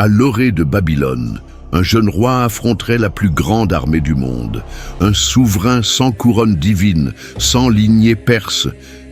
À l'orée de Babylone, un jeune roi affronterait la plus grande armée du monde, un souverain sans couronne divine, sans lignée perse,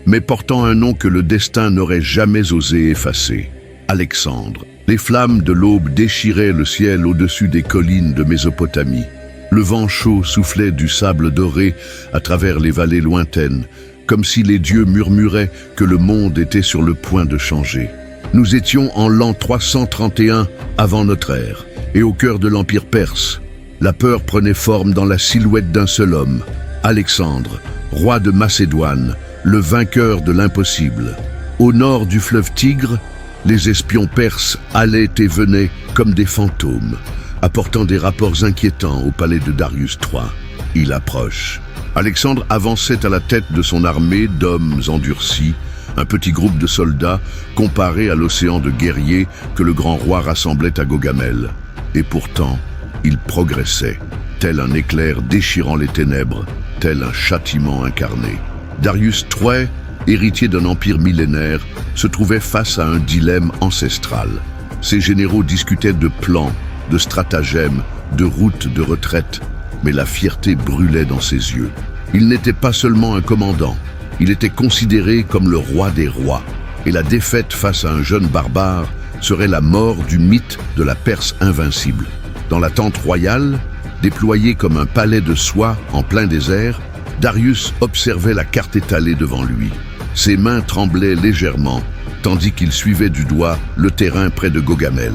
mais portant un nom que le destin n'aurait jamais osé effacer. Alexandre. Les flammes de l'aube déchiraient le ciel au-dessus des collines de Mésopotamie. Le vent chaud soufflait du sable doré à travers les vallées lointaines, comme si les dieux murmuraient que le monde était sur le point de changer. Nous étions en l'an 331 avant notre ère, et au cœur de l'Empire perse. La peur prenait forme dans la silhouette d'un seul homme, Alexandre, roi de Macédoine, le vainqueur de l'impossible. Au nord du fleuve Tigre, les espions perses allaient et venaient comme des fantômes, apportant des rapports inquiétants au palais de Darius III. Il approche. Alexandre avançait à la tête de son armée d'hommes endurcis, un petit groupe de soldats comparé à l'océan de guerriers que le grand roi rassemblait à Gogamel. Et pourtant, il progressait, tel un éclair déchirant les ténèbres, tel un châtiment incarné. Darius III, héritier d'un empire millénaire, se trouvait face à un dilemme ancestral. Ses généraux discutaient de plans, de stratagèmes, de routes de retraite, mais la fierté brûlait dans ses yeux. Il n'était pas seulement un commandant, il était considéré comme le roi des rois, et la défaite face à un jeune barbare serait la mort du mythe de la Perse invincible. Dans la tente royale, déployée comme un palais de soie en plein désert, Darius observait la carte étalée devant lui. Ses mains tremblaient légèrement, tandis qu'il suivait du doigt le terrain près de Gogamel.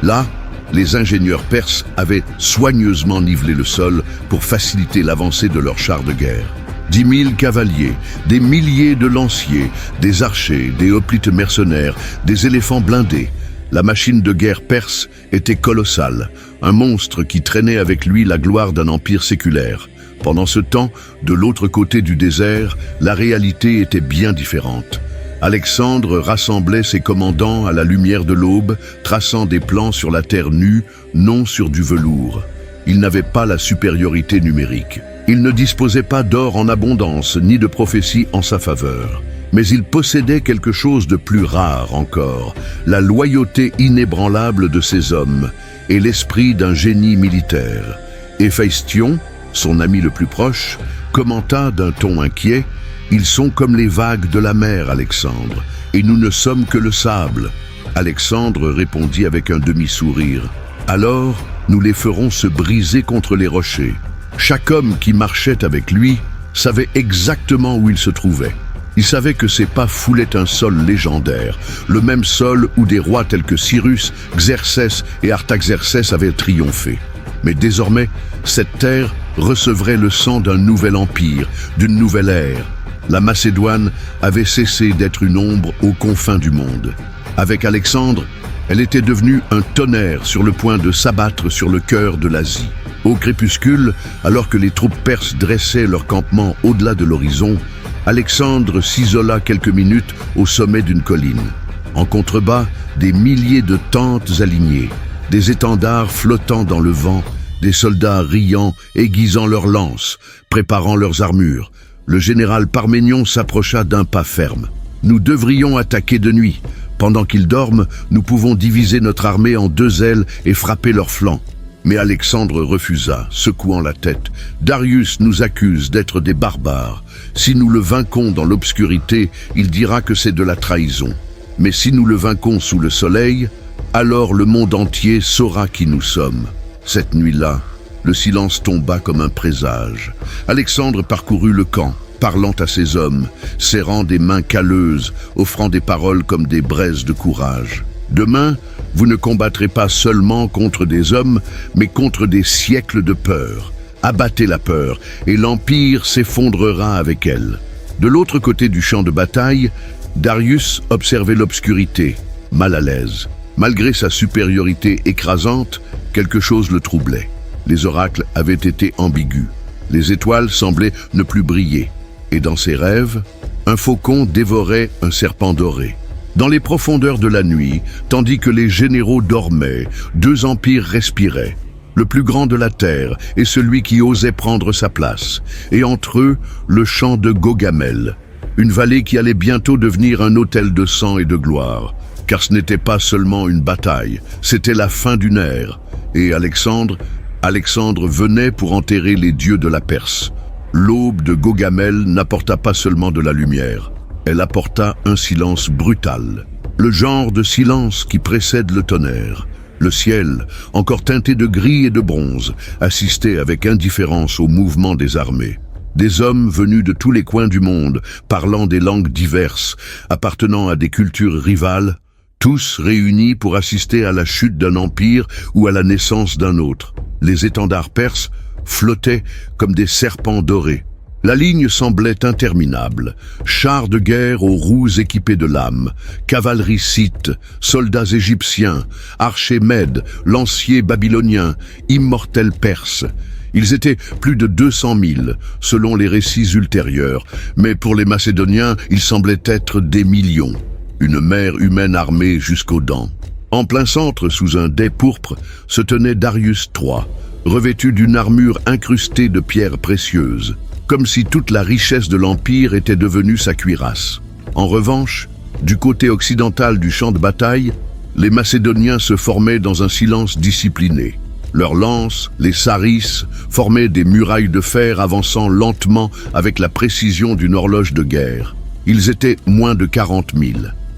Là, les ingénieurs perses avaient soigneusement nivelé le sol pour faciliter l'avancée de leurs chars de guerre. 10 000 cavaliers, des milliers de lanciers, des archers, des hoplites mercenaires, des éléphants blindés. La machine de guerre perse était colossale, un monstre qui traînait avec lui la gloire d'un empire séculaire. Pendant ce temps, de l'autre côté du désert, la réalité était bien différente. Alexandre rassemblait ses commandants à la lumière de l'aube, traçant des plans sur la terre nue, non sur du velours. Il n'avait pas la supériorité numérique. Il ne disposait pas d'or en abondance, ni de prophéties en sa faveur. Mais il possédait quelque chose de plus rare encore, la loyauté inébranlable de ses hommes et l'esprit d'un génie militaire. Héphaïstion, son ami le plus proche, commenta d'un ton inquiet: « Ils sont comme les vagues de la mer, Alexandre, et nous ne sommes que le sable. » Alexandre répondit avec un demi-sourire: « Alors, nous les ferons se briser contre les rochers. » Chaque homme qui marchait avec lui savait exactement où il se trouvait. Il savait que ses pas foulaient un sol légendaire, le même sol où des rois tels que Cyrus, Xerxès et Artaxerxès avaient triomphé. Mais désormais, cette terre recevrait le sang d'un nouvel empire, d'une nouvelle ère. La Macédoine avait cessé d'être une ombre aux confins du monde. Avec Alexandre, elle était devenue un tonnerre sur le point de s'abattre sur le cœur de l'Asie. Au crépuscule, alors que les troupes perses dressaient leur campement au-delà de l'horizon, Alexandre s'isola quelques minutes au sommet d'une colline. En contrebas, des milliers de tentes alignées, des étendards flottant dans le vent, des soldats riant, aiguisant leurs lances, préparant leurs armures. Le général Parménion s'approcha d'un pas ferme. « Nous devrions attaquer de nuit. Pendant qu'ils dorment, nous pouvons diviser notre armée en 2 ailes et frapper leurs flancs. » Mais Alexandre refusa, secouant la tête. « Darius nous accuse d'être des barbares. Si nous le vainquons dans l'obscurité, il dira que c'est de la trahison. Mais si nous le vainquons sous le soleil, alors le monde entier saura qui nous sommes. » Cette nuit-là, le silence tomba comme un présage. Alexandre parcourut le camp, parlant à ses hommes, serrant des mains calleuses, offrant des paroles comme des braises de courage. « Demain, vous ne combattrez pas seulement contre des hommes, mais contre des siècles de peur. Abattez la peur, et l'Empire s'effondrera avec elle. » De l'autre côté du champ de bataille, Darius observait l'obscurité, mal à l'aise. Malgré sa supériorité écrasante, quelque chose le troublait. Les oracles avaient été ambigus. Les étoiles semblaient ne plus briller. Et dans ses rêves, un faucon dévorait un serpent doré. Dans les profondeurs de la nuit, tandis que les généraux dormaient, 2 empires respiraient. Le plus grand de la terre et celui qui osait prendre sa place. Et entre eux, le champ de Gogamel, une vallée qui allait bientôt devenir un autel de sang et de gloire. car ce n'était pas seulement une bataille, c'était la fin d'une ère. Et Alexandre venait pour enterrer les dieux de la Perse. L'aube de Gaugamel n'apporta pas seulement de la lumière, elle apporta un silence brutal. Le genre de silence qui précède le tonnerre. Le ciel, encore teinté de gris et de bronze, assistait avec indifférence au mouvement des armées. Des hommes venus de tous les coins du monde, parlant des langues diverses, appartenant à des cultures rivales, tous réunis pour assister à la chute d'un empire ou à la naissance d'un autre. Les étendards perses flottaient comme des serpents dorés. La ligne semblait interminable. Chars de guerre aux roues équipés de lames, cavalerie scythe, soldats égyptiens, archers mèdes, lanciers babyloniens, immortels perses. Ils étaient plus de 200 000, selon les récits ultérieurs, mais pour les Macédoniens, ils semblaient être des millions. Une mer humaine armée jusqu'aux dents. En plein centre, sous un dais pourpre, se tenait Darius III, revêtu d'une armure incrustée de pierres précieuses, comme si toute la richesse de l'Empire était devenue sa cuirasse. En revanche, du côté occidental du champ de bataille, les Macédoniens se formaient dans un silence discipliné. Leurs lances, les sarisses, formaient des murailles de fer avançant lentement avec la précision d'une horloge de guerre. Ils étaient moins de 40 000.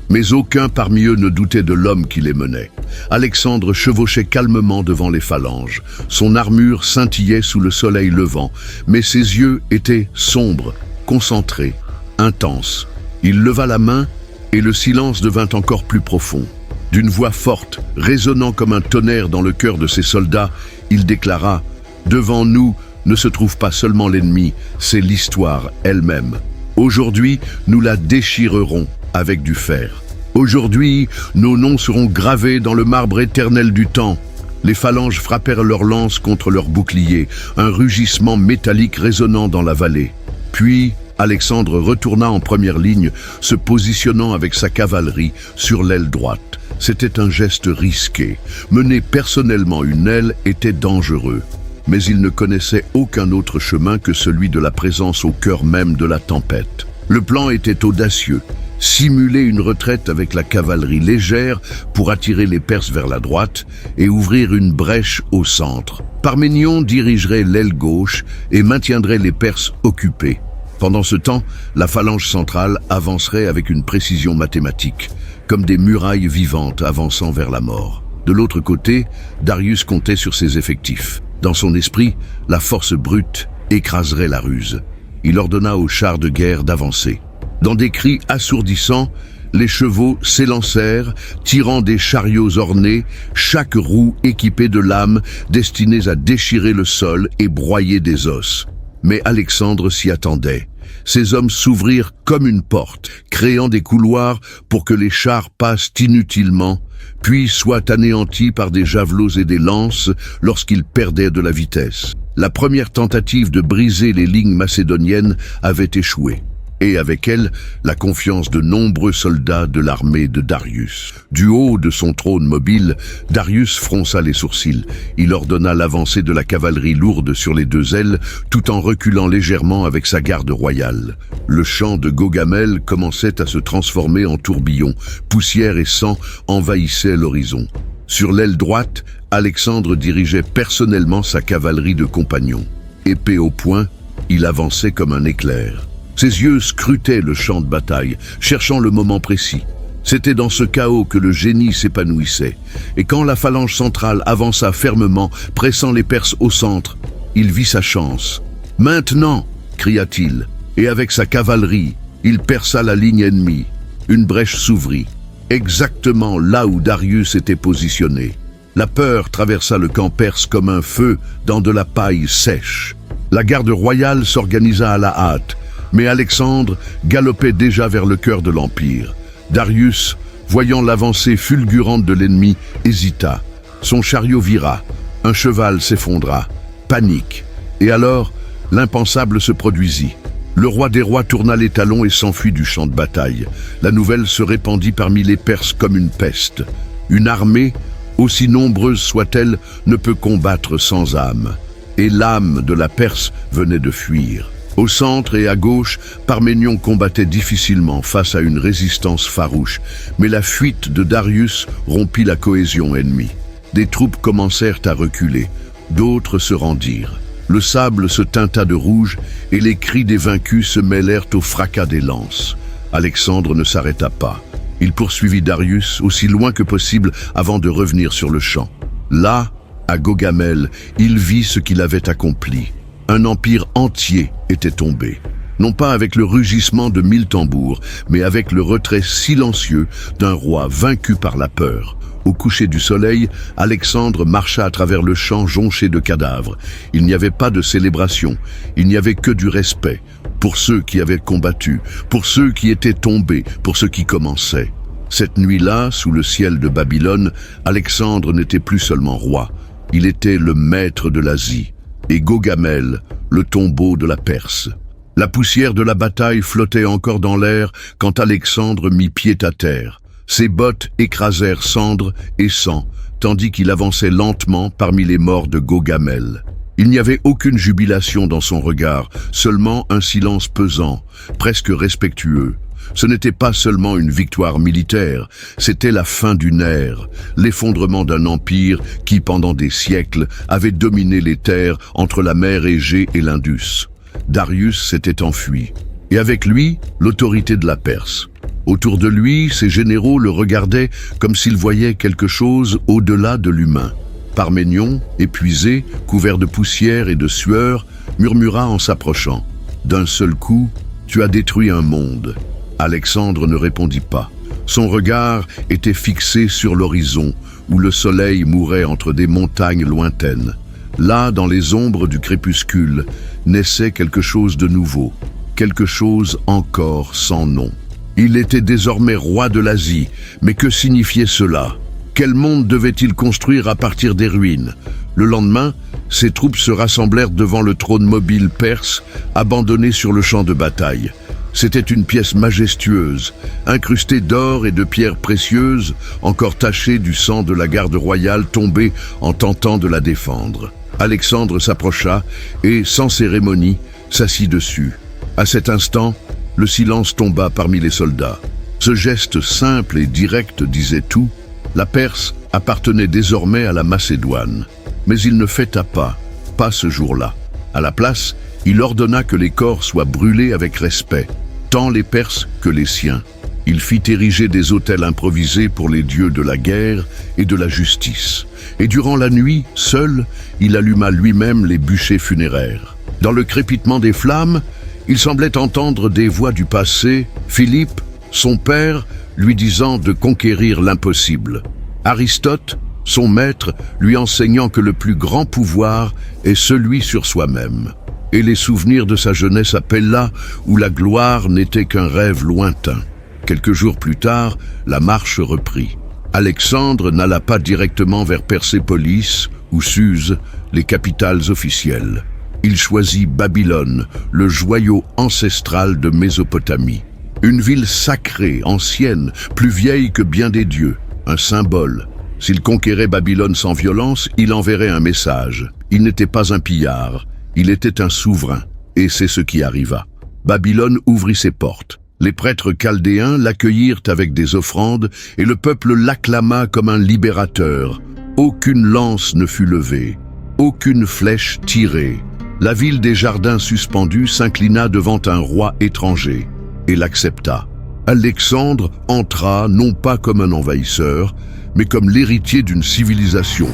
Mais aucun parmi eux ne doutait de l'homme qui les menait. Alexandre chevauchait calmement devant les phalanges. Son armure scintillait sous le soleil levant, mais ses yeux étaient sombres, concentrés, intenses. Il leva la main et le silence devint encore plus profond. D'une voix forte, résonnant comme un tonnerre dans le cœur de ses soldats, il déclara « Devant nous ne se trouve pas seulement l'ennemi, c'est l'histoire elle-même. Aujourd'hui, nous la déchirerons avec du fer. Aujourd'hui, nos noms seront gravés dans le marbre éternel du temps. » Les phalanges frappèrent leurs lances contre leurs boucliers, un rugissement métallique résonnant dans la vallée. Puis, Alexandre retourna en première ligne, se positionnant avec sa cavalerie sur l'aile droite. C'était un geste risqué. Mener personnellement une aile était dangereux. Mais il ne connaissait aucun autre chemin que celui de la présence au cœur même de la tempête. Le plan était audacieux. Simuler une retraite avec la cavalerie légère pour attirer les Perses vers la droite et ouvrir une brèche au centre. Parménion dirigerait l'aile gauche et maintiendrait les Perses occupés. Pendant ce temps, la phalange centrale avancerait avec une précision mathématique, comme des murailles vivantes avançant vers la mort. De l'autre côté, Darius comptait sur ses effectifs. Dans son esprit, la force brute écraserait la ruse. Il ordonna aux chars de guerre d'avancer. Dans des cris assourdissants, les chevaux s'élancèrent, tirant des chariots ornés, chaque roue équipée de lames destinées à déchirer le sol et broyer des os. Mais Alexandre s'y attendait. Ces hommes s'ouvrirent comme une porte, créant des couloirs pour que les chars passent inutilement, puis soient anéantis par des javelots et des lances lorsqu'ils perdaient de la vitesse. La première tentative de briser les lignes macédoniennes avait échoué. Et avec elle, la confiance de nombreux soldats de l'armée de Darius. Du haut de son trône mobile, Darius fronça les sourcils. Il ordonna l'avancée de la cavalerie lourde sur les deux ailes, tout en reculant légèrement avec sa garde royale. Le champ de Gaugamel commençait à se transformer en tourbillon. Poussière et sang envahissaient l'horizon. Sur l'aile droite, Alexandre dirigeait personnellement sa cavalerie de compagnons. Épée au poing, il avançait comme un éclair. Ses yeux scrutaient le champ de bataille, cherchant le moment précis. C'était dans ce chaos que le génie s'épanouissait. Et quand la phalange centrale avança fermement, pressant les Perses au centre, il vit sa chance. « Maintenant !» cria-t-il, et avec sa cavalerie, il perça la ligne ennemie. Une brèche s'ouvrit, exactement là où Darius était positionné. La peur traversa le camp perse comme un feu dans de la paille sèche. La garde royale s'organisa à la hâte, mais Alexandre galopait déjà vers le cœur de l'Empire. Darius, voyant l'avancée fulgurante de l'ennemi, hésita. Son chariot vira, un cheval s'effondra. Panique. Et alors, l'impensable se produisit. Le roi des rois tourna les talons et s'enfuit du champ de bataille. La nouvelle se répandit parmi les Perses comme une peste. Une armée, aussi nombreuse soit-elle, ne peut combattre sans âme. Et l'âme de la Perse venait de fuir. Au centre et à gauche, Parménion combattait difficilement face à une résistance farouche, mais la fuite de Darius rompit la cohésion ennemie. Des troupes commencèrent à reculer, d'autres se rendirent. Le sable se teinta de rouge et les cris des vaincus se mêlèrent au fracas des lances. Alexandre ne s'arrêta pas. Il poursuivit Darius aussi loin que possible avant de revenir sur le champ. Là, à Gaugamel, il vit ce qu'il avait accompli. Un empire entier était tombé. Non pas avec le rugissement de 1000 tambours, mais avec le retrait silencieux d'un roi vaincu par la peur. Au coucher du soleil, Alexandre marcha à travers le champ jonché de cadavres. Il n'y avait pas de célébration, il n'y avait que du respect. Pour ceux qui avaient combattu, pour ceux qui étaient tombés, pour ceux qui commençaient. Cette nuit-là, sous le ciel de Babylone, Alexandre n'était plus seulement roi, il était le maître de l'Asie. Et Gaugamel, le tombeau de la Perse. La poussière de la bataille flottait encore dans l'air quand Alexandre mit pied à terre. Ses bottes écrasèrent cendres et sang, tandis qu'il avançait lentement parmi les morts de Gaugamel. Il n'y avait aucune jubilation dans son regard, seulement un silence pesant, presque respectueux. Ce n'était pas seulement une victoire militaire, c'était la fin d'une ère, l'effondrement d'un empire qui, pendant des siècles, avait dominé les terres entre la mer Égée et l'Indus. Darius s'était enfui, et avec lui, l'autorité de la Perse. Autour de lui, ses généraux le regardaient comme s'ils voyaient quelque chose au-delà de l'humain. Parménion, épuisé, couvert de poussière et de sueur, murmura en s'approchant. « D'un seul coup, tu as détruit un monde. » Alexandre ne répondit pas. Son regard était fixé sur l'horizon, où le soleil mourait entre des montagnes lointaines. Là, dans les ombres du crépuscule, naissait quelque chose de nouveau, quelque chose encore sans nom. Il était désormais roi de l'Asie, mais que signifiait cela? Quel monde devait-il construire à partir des ruines? Le lendemain, ses troupes se rassemblèrent devant le trône mobile perse, abandonné sur le champ de bataille. C'était une pièce majestueuse, incrustée d'or et de pierres précieuses, encore tachée du sang de la garde royale tombée en tentant de la défendre. Alexandre s'approcha et, sans cérémonie, s'assit dessus. À cet instant, le silence tomba parmi les soldats. Ce geste simple et direct disait tout. La Perse appartenait désormais à la Macédoine. Mais il ne fêta pas ce jour-là. À la place, il ordonna que les corps soient brûlés avec respect, tant les Perses que les siens. Il fit ériger des autels improvisés pour les dieux de la guerre et de la justice. Et durant la nuit, seul, il alluma lui-même les bûchers funéraires. Dans le crépitement des flammes, il semblait entendre des voix du passé, Philippe, son père, lui disant de conquérir l'impossible. Aristote, son maître, lui enseignant que le plus grand pouvoir est celui sur soi-même. Et les souvenirs de sa jeunesse à Pella, où la gloire n'était qu'un rêve lointain. Quelques jours plus tard, la marche reprit. Alexandre n'alla pas directement vers Persépolis ou Suse, les capitales officielles. Il choisit Babylone, le joyau ancestral de Mésopotamie. Une ville sacrée, ancienne, plus vieille que bien des dieux, un symbole. S'il conquérait Babylone sans violence, il enverrait un message. Il n'était pas un pillard, il était un souverain. Et c'est ce qui arriva. Babylone ouvrit ses portes. Les prêtres chaldéens l'accueillirent avec des offrandes et le peuple l'acclama comme un libérateur. Aucune lance ne fut levée, aucune flèche tirée. La ville des jardins suspendus s'inclina devant un roi étranger et l'accepta. Alexandre entra non pas comme un envahisseur, mais comme l'héritier d'une civilisation.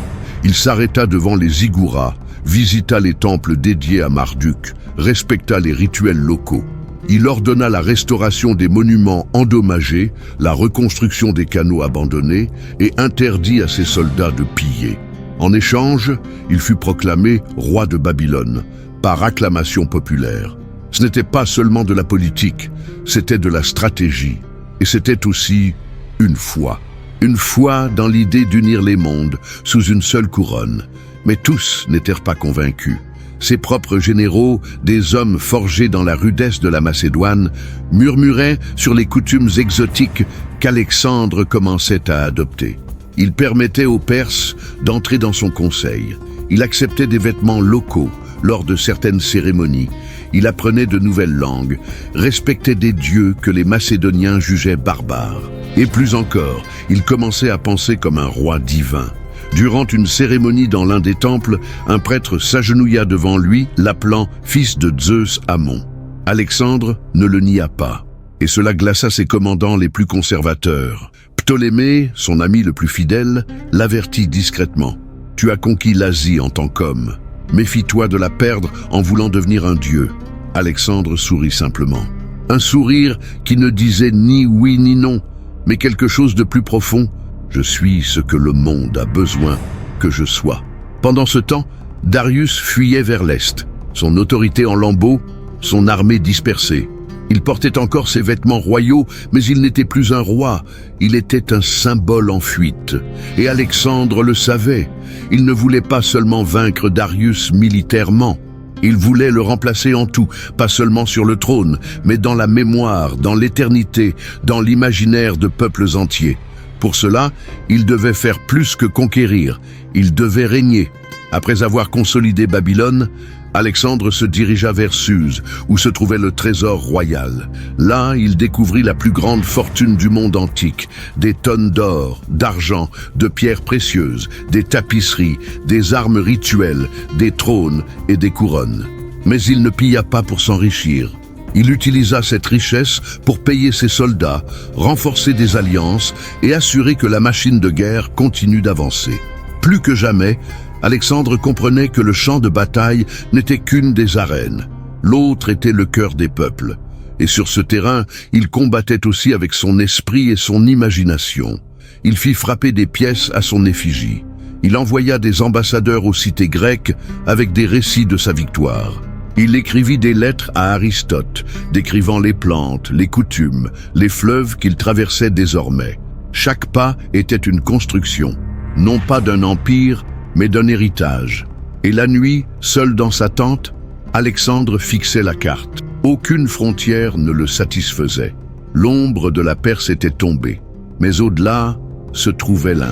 Il s'arrêta devant les ziggourats, visita les temples dédiés à Marduk, respecta les rituels locaux. Il ordonna la restauration des monuments endommagés, la reconstruction des canaux abandonnés et interdit à ses soldats de piller. En échange, il fut proclamé roi de Babylone, par acclamation populaire. Ce n'était pas seulement de la politique, c'était de la stratégie. Et c'était aussi une foi. Une foi dans l'idée d'unir les mondes sous une seule couronne. Mais tous n'étaient pas convaincus. Ses propres généraux, des hommes forgés dans la rudesse de la Macédoine, murmuraient sur les coutumes exotiques qu'Alexandre commençait à adopter. Il permettait aux Perses d'entrer dans son conseil. Il acceptait des vêtements locaux lors de certaines cérémonies Il apprenait de nouvelles langues, respectait des dieux que les Macédoniens jugeaient barbares. Et plus encore, il commençait à penser comme un roi divin. Durant une cérémonie dans l'un des temples, un prêtre s'agenouilla devant lui, l'appelant « fils de Zeus Amon ». Alexandre ne le nia pas, et cela glaça ses commandants les plus conservateurs. Ptolémée, son ami le plus fidèle, l'avertit discrètement. « Tu as conquis l'Asie en tant qu'homme. Méfie-toi de la perdre en voulant devenir un dieu. » Alexandre sourit simplement. Un sourire qui ne disait ni oui ni non, mais quelque chose de plus profond. « Je suis ce que le monde a besoin que je sois. » Pendant ce temps, Darius fuyait vers l'est, son autorité en lambeaux, son armée dispersée. Il portait encore ses vêtements royaux, mais il n'était plus un roi, il était un symbole en fuite. Et Alexandre le savait, il ne voulait pas seulement vaincre Darius militairement, il voulait le remplacer en tout, pas seulement sur le trône, mais dans la mémoire, dans l'éternité, dans l'imaginaire de peuples entiers. Pour cela, il devait faire plus que conquérir, il devait régner. Après avoir consolidé Babylone, Alexandre se dirigea vers Suse, où se trouvait le trésor royal. Là, il découvrit la plus grande fortune du monde antique, des tonnes d'or, d'argent, de pierres précieuses, des tapisseries, des armes rituelles, des trônes et des couronnes. Mais il ne pilla pas pour s'enrichir. Il utilisa cette richesse pour payer ses soldats, renforcer des alliances et assurer que la machine de guerre continue d'avancer. Plus que jamais, Alexandre comprenait que le champ de bataille n'était qu'une des arènes. L'autre était le cœur des peuples. Et sur ce terrain, il combattait aussi avec son esprit et son imagination. Il fit frapper des pièces à son effigie. Il envoya des ambassadeurs aux cités grecques avec des récits de sa victoire. Il écrivit des lettres à Aristote, décrivant les plantes, les coutumes, les fleuves qu'il traversait désormais. Chaque pas était une construction, non pas d'un empire, mais d'un héritage. Et la nuit, seul dans sa tente, Alexandre fixait la carte. Aucune frontière ne le satisfaisait. L'ombre de la Perse était tombée. Mais au-delà se trouvait l'Inde.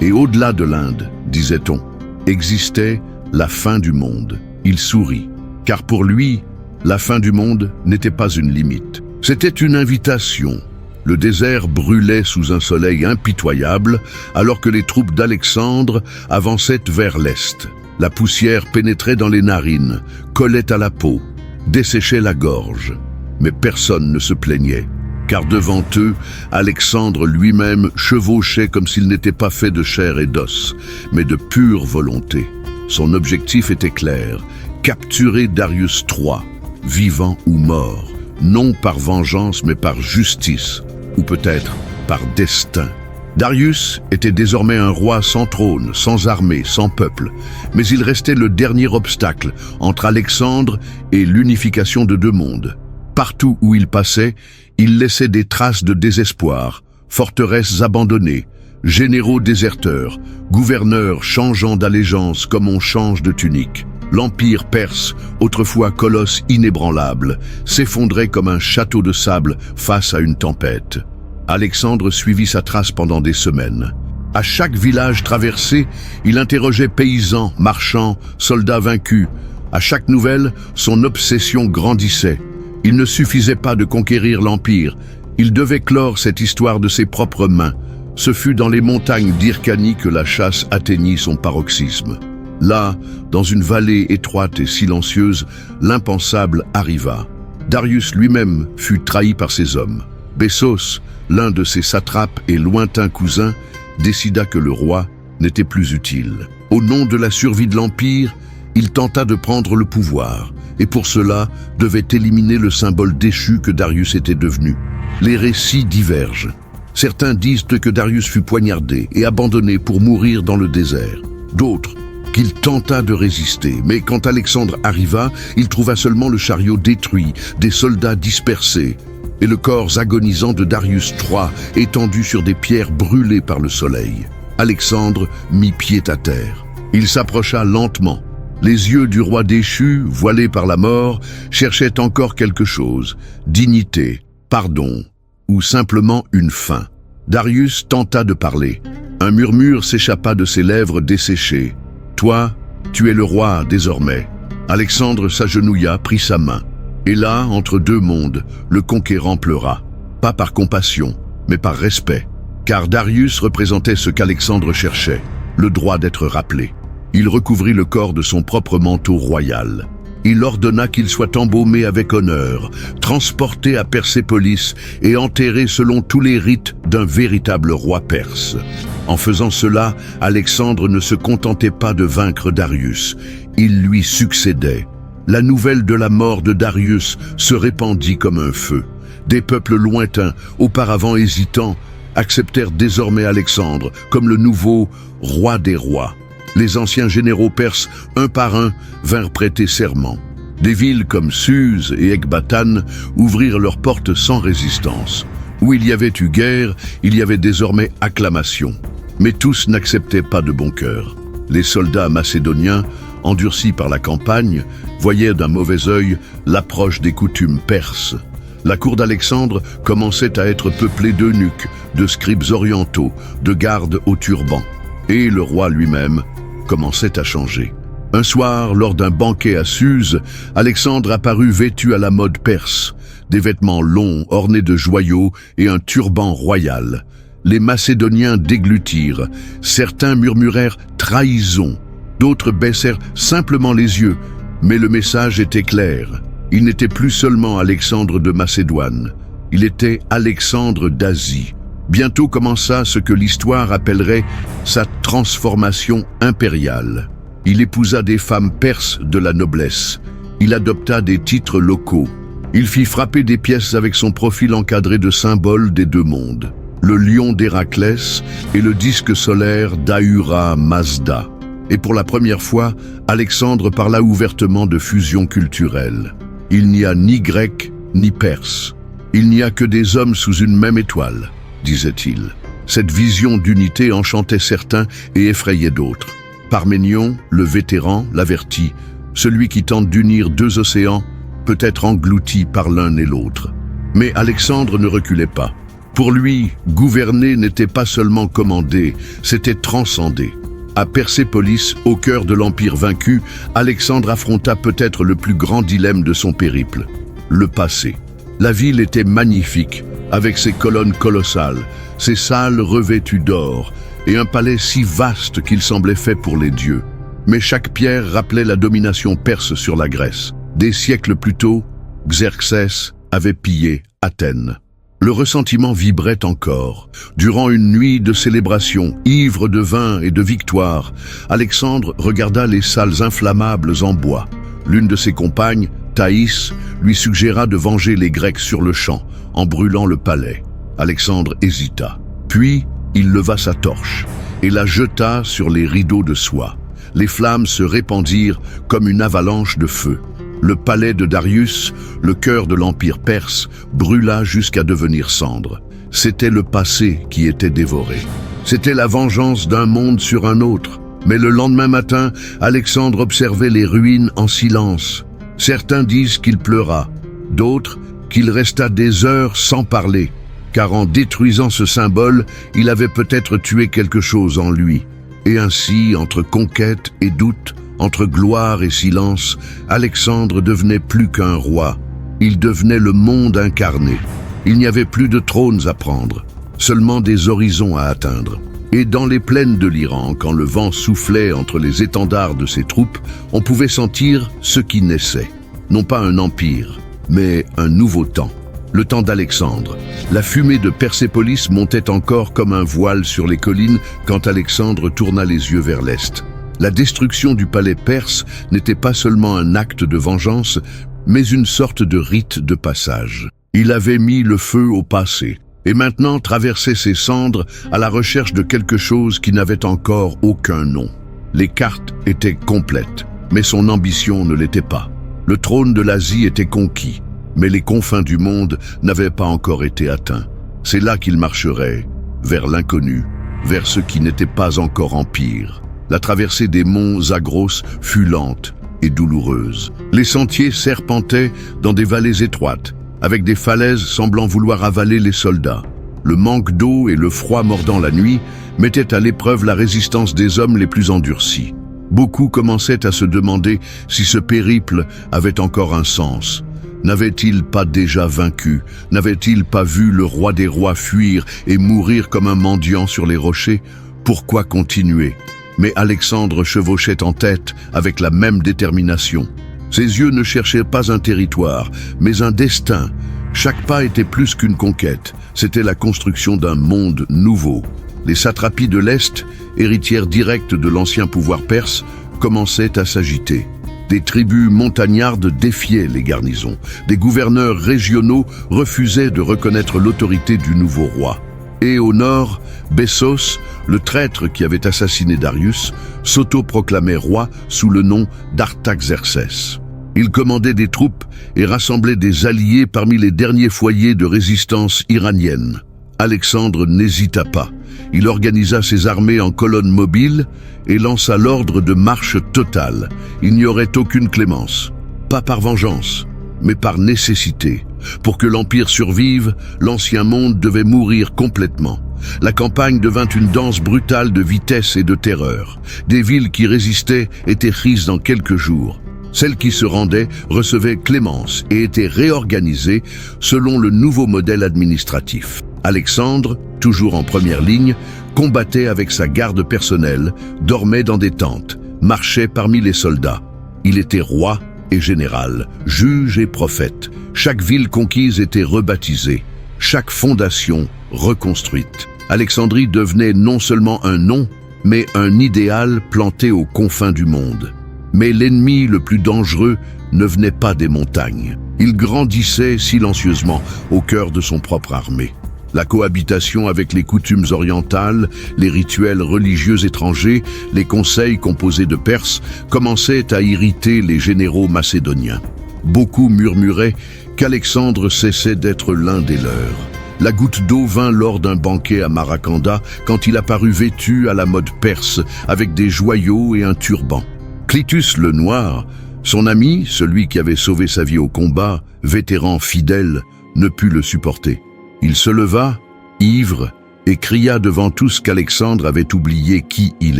Et au-delà de l'Inde, disait-on, existait la fin du monde. Il sourit. Car pour lui, la fin du monde n'était pas une limite. C'était une invitation. Le désert brûlait sous un soleil impitoyable, alors que les troupes d'Alexandre avançaient vers l'est. La poussière pénétrait dans les narines, collait à la peau, desséchait la gorge. Mais personne ne se plaignait, car devant eux, Alexandre lui-même chevauchait comme s'il n'était pas fait de chair et d'os, mais de pure volonté. Son objectif était clair. Capturer Darius III, vivant ou mort, non par vengeance mais par justice, ou peut-être par destin. Darius était désormais un roi sans trône, sans armée, sans peuple, mais il restait le dernier obstacle entre Alexandre et l'unification de deux mondes. Partout où il passait, il laissait des traces de désespoir, forteresses abandonnées, généraux déserteurs, gouverneurs changeant d'allégeance comme on change de tunique. L'empire perse, autrefois colosse inébranlable, s'effondrait comme un château de sable face à une tempête. Alexandre suivit sa trace pendant des semaines. À chaque village traversé, il interrogeait paysans, marchands, soldats vaincus. À chaque nouvelle, son obsession grandissait. Il ne suffisait pas de conquérir l'empire, il devait clore cette histoire de ses propres mains. Ce fut dans les montagnes d'Hyrcanie que la chasse atteignit son paroxysme. Là, dans une vallée étroite et silencieuse, l'impensable arriva. Darius lui-même fut trahi par ses hommes. Bessos, l'un de ses satrapes et lointains cousins, décida que le roi n'était plus utile. Au nom de la survie de l'Empire, il tenta de prendre le pouvoir, et pour cela devait éliminer le symbole déchu que Darius était devenu. Les récits divergent. Certains disent que Darius fut poignardé et abandonné pour mourir dans le désert. D'autres, qu'il tenta de résister, mais quand Alexandre arriva, il trouva seulement le chariot détruit, des soldats dispersés, et le corps agonisant de Darius III étendu sur des pierres brûlées par le soleil. Alexandre mit pied à terre. Il s'approcha lentement. Les yeux du roi déchu, voilés par la mort, cherchaient encore quelque chose, dignité, pardon, ou simplement une fin. Darius tenta de parler. Un murmure s'échappa de ses lèvres desséchées. « Toi, tu es le roi désormais. » Alexandre s'agenouilla, prit sa main. Et là, entre deux mondes, le conquérant pleura, pas par compassion, mais par respect, car Darius représentait ce qu'Alexandre cherchait, le droit d'être rappelé. Il recouvrit le corps de son propre manteau royal. Il ordonna qu'il soit embaumé avec honneur, transporté à Persépolis et enterré selon tous les rites d'un véritable roi perse. En faisant cela, Alexandre ne se contentait pas de vaincre Darius, il lui succédait. La nouvelle de la mort de Darius se répandit comme un feu. Des peuples lointains, auparavant hésitants, acceptèrent désormais Alexandre comme le nouveau roi des rois. Les anciens généraux perses, un par un, vinrent prêter serment. Des villes comme Suse et Ecbatane ouvrirent leurs portes sans résistance. Où il y avait eu guerre, il y avait désormais acclamation. Mais tous n'acceptaient pas de bon cœur. Les soldats macédoniens, endurcis par la campagne, voyaient d'un mauvais œil l'approche des coutumes perses. La cour d'Alexandre commençait à être peuplée d'eunuques, de scribes orientaux, de gardes au turban. Et le roi lui-même commençait à changer. Un soir, lors d'un banquet à Suse, Alexandre apparut vêtu à la mode perse, des vêtements longs ornés de joyaux et un turban royal. Les Macédoniens déglutirent, certains murmurèrent « trahison », d'autres baissèrent simplement les yeux, mais le message était clair. Il n'était plus seulement Alexandre de Macédoine, il était Alexandre d'Asie. Bientôt commença ce que l'histoire appellerait sa transformation impériale. Il épousa des femmes perses de la noblesse. Il adopta des titres locaux. Il fit frapper des pièces avec son profil encadré de symboles des deux mondes. Le lion d'Héraclès et le disque solaire d'Ahura Mazda. Et pour la première fois, Alexandre parla ouvertement de fusion culturelle. Il n'y a ni grec ni perse. Il n'y a que des hommes sous une même étoile, disait-il. Cette vision d'unité enchantait certains et effrayait d'autres. Parménion, le vétéran, l'avertit. Celui qui tente d'unir deux océans peut être englouti par l'un et l'autre. Mais Alexandre ne reculait pas. Pour lui, gouverner n'était pas seulement commander, c'était transcender. À Persépolis, au cœur de l'Empire vaincu, Alexandre affronta peut-être le plus grand dilemme de son périple, le passé. La ville était magnifique, avec ses colonnes colossales, ses salles revêtues d'or, et un palais si vaste qu'il semblait fait pour les dieux. Mais chaque pierre rappelait la domination perse sur la Grèce. Des siècles plus tôt, Xerxès avait pillé Athènes. Le ressentiment vibrait encore. Durant une nuit de célébration, ivre de vin et de victoire, Alexandre regarda les salles inflammables en bois. L'une de ses compagnes, Thaïs, lui suggéra de venger les Grecs sur le champ, en brûlant le palais. Alexandre hésita. Puis, il leva sa torche et la jeta sur les rideaux de soie. Les flammes se répandirent comme une avalanche de feu. Le palais de Darius, le cœur de l'Empire perse, brûla jusqu'à devenir cendre. C'était le passé qui était dévoré. C'était la vengeance d'un monde sur un autre. Mais le lendemain matin, Alexandre observait les ruines en silence. Certains disent qu'il pleura, d'autres qu'il resta des heures sans parler, car en détruisant ce symbole, il avait peut-être tué quelque chose en lui. Et ainsi, entre conquête et doute, entre gloire et silence, Alexandre devenait plus qu'un roi. Il devenait le monde incarné. Il n'y avait plus de trônes à prendre, seulement des horizons à atteindre. Et dans les plaines de l'Iran, quand le vent soufflait entre les étendards de ses troupes, on pouvait sentir ce qui naissait. Non pas un empire, mais un nouveau temps. Le temps d'Alexandre. La fumée de Persépolis montait encore comme un voile sur les collines quand Alexandre tourna les yeux vers l'est. La destruction du palais perse n'était pas seulement un acte de vengeance, mais une sorte de rite de passage. Il avait mis le feu au passé, et maintenant traversait ses cendres à la recherche de quelque chose qui n'avait encore aucun nom. Les cartes étaient complètes, mais son ambition ne l'était pas. Le trône de l'Asie était conquis, mais les confins du monde n'avaient pas encore été atteints. C'est là qu'il marcherait, vers l'inconnu, vers ce qui n'était pas encore empire. La traversée des monts Zagros fut lente et douloureuse. Les sentiers serpentaient dans des vallées étroites, avec des falaises semblant vouloir avaler les soldats. Le manque d'eau et le froid mordant la nuit mettaient à l'épreuve la résistance des hommes les plus endurcis. Beaucoup commençaient à se demander si ce périple avait encore un sens. N'avait-il pas déjà vaincu? N'avait-il pas vu le roi des rois fuir et mourir comme un mendiant sur les rochers? Pourquoi continuer? Mais Alexandre chevauchait en tête avec la même détermination. Ses yeux ne cherchaient pas un territoire, mais un destin. Chaque pas était plus qu'une conquête, c'était la construction d'un monde nouveau. Les satrapies de l'Est, héritières directes de l'ancien pouvoir perse, commençaient à s'agiter. Des tribus montagnardes défiaient les garnisons. Des gouverneurs régionaux refusaient de reconnaître l'autorité du nouveau roi. Et au nord, Bessos, le traître qui avait assassiné Darius, s'autoproclamait roi sous le nom d'Artaxerxès. Il commandait des troupes et rassemblait des alliés parmi les derniers foyers de résistance iranienne. Alexandre n'hésita pas. Il organisa ses armées en colonnes mobiles et lança l'ordre de marche totale. Il n'y aurait aucune clémence. Pas par vengeance, mais par nécessité. Pour que l'Empire survive, l'ancien monde devait mourir complètement. La campagne devint une danse brutale de vitesse et de terreur. Des villes qui résistaient étaient prises dans quelques jours. Celles qui se rendaient recevaient clémence et étaient réorganisées selon le nouveau modèle administratif. Alexandre, toujours en première ligne, combattait avec sa garde personnelle, dormait dans des tentes, marchait parmi les soldats. Il était roi et général, juge et prophète. Chaque ville conquise était rebaptisée, chaque fondation reconstruite. Alexandrie devenait non seulement un nom, mais un idéal planté aux confins du monde. Mais l'ennemi le plus dangereux ne venait pas des montagnes. Il grandissait silencieusement au cœur de son propre armée. La cohabitation avec les coutumes orientales, les rituels religieux étrangers, les conseils composés de Perses commençaient à irriter les généraux macédoniens. Beaucoup murmuraient qu'Alexandre cessait d'être l'un des leurs. La goutte d'eau vint lors d'un banquet à Maracanda quand il apparut vêtu à la mode perse avec des joyaux et un turban. Clitus le Noir, son ami, celui qui avait sauvé sa vie au combat, vétéran fidèle, ne put le supporter. Il se leva, ivre, et cria devant tous qu'Alexandre avait oublié qui il